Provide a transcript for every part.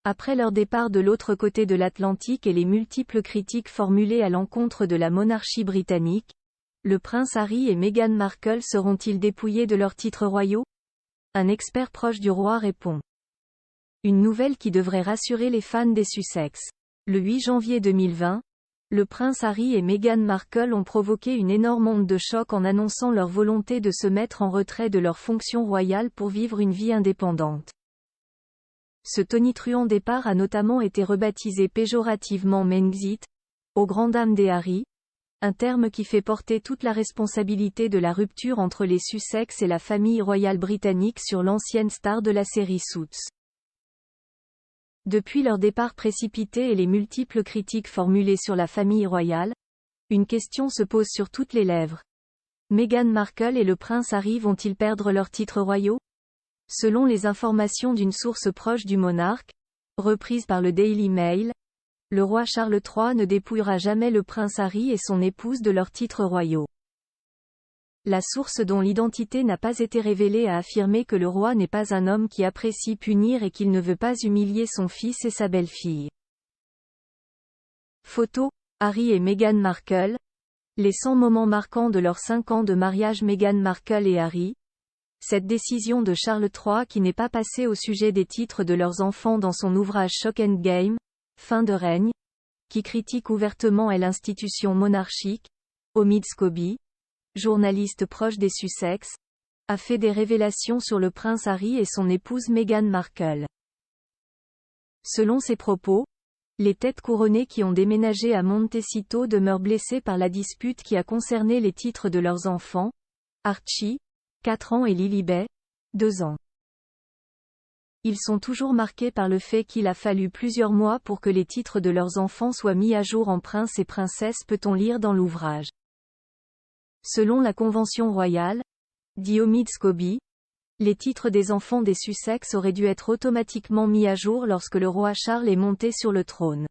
Après leur départ de l'autre côté de l'Atlantique et les multiples critiques formulées à l'encontre de la monarchie britannique, le prince Harry et Meghan Markle seront-ils dépouillés de leurs titres royaux? Un expert proche du roi répond. Une nouvelle qui devrait rassurer les fans des Sussex. Le 8 janvier 2020, le prince Harry et Meghan Markle ont provoqué une énorme onde de choc en annonçant leur volonté de se mettre en retrait de leurs fonctions royales pour vivre une vie indépendante. Ce tonitruant départ a notamment été rebaptisé péjorativement Mexit, aux grandes dames des Harry, un terme qui fait porter toute la responsabilité de la rupture entre les Sussex et la famille royale britannique sur l'ancienne star de la série Suits. Depuis leur départ précipité et les multiples critiques formulées sur la famille royale, une question se pose sur toutes les lèvres. Meghan Markle et le prince Harry vont-ils perdre leurs titres royaux? Selon les informations d'une source proche du monarque, reprise par le Daily Mail, le roi Charles III ne dépouillera jamais le prince Harry et son épouse de leurs titres royaux. La source dont l'identité n'a pas été révélée a affirmé que le roi n'est pas un homme qui apprécie punir et qu'il ne veut pas humilier son fils et sa belle-fille. Photo, Harry et Meghan Markle. Les 100 moments marquants de leurs 5 ans de mariage. Meghan Markle et Harry. Cette décision de Charles III qui n'est pas passé au sujet des titres de leurs enfants dans son ouvrage Shock and Game, Fin de règne, qui critique ouvertement l'institution monarchique, Omid Scobie, journaliste proche des Sussex, a fait des révélations sur le prince Harry et son épouse Meghan Markle. Selon ses propos, les têtes couronnées qui ont déménagé à Montecito demeurent blessées par la dispute qui a concerné les titres de leurs enfants, Archie, 4 ans et Lilibet, 2 ans. Ils sont toujours marqués par le fait qu'il a fallu plusieurs mois pour que les titres de leurs enfants soient mis à jour en prince et princesse, peut-on lire dans l'ouvrage. Selon la Convention royale, dit Omid Scobie, les titres des enfants des Sussex auraient dû être automatiquement mis à jour lorsque le roi Charles est monté sur le trône.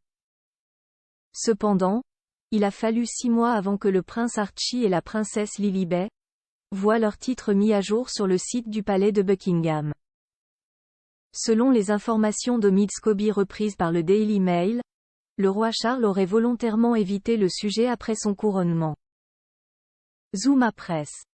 Cependant, il a fallu 6 mois avant que le prince Archie et la princesse Lilibet voient leurs titres mis à jour sur le site du palais de Buckingham. Selon les informations d'Omid Scobie reprises par le Daily Mail, le roi Charles aurait volontairement évité le sujet après son couronnement. Zuma Press.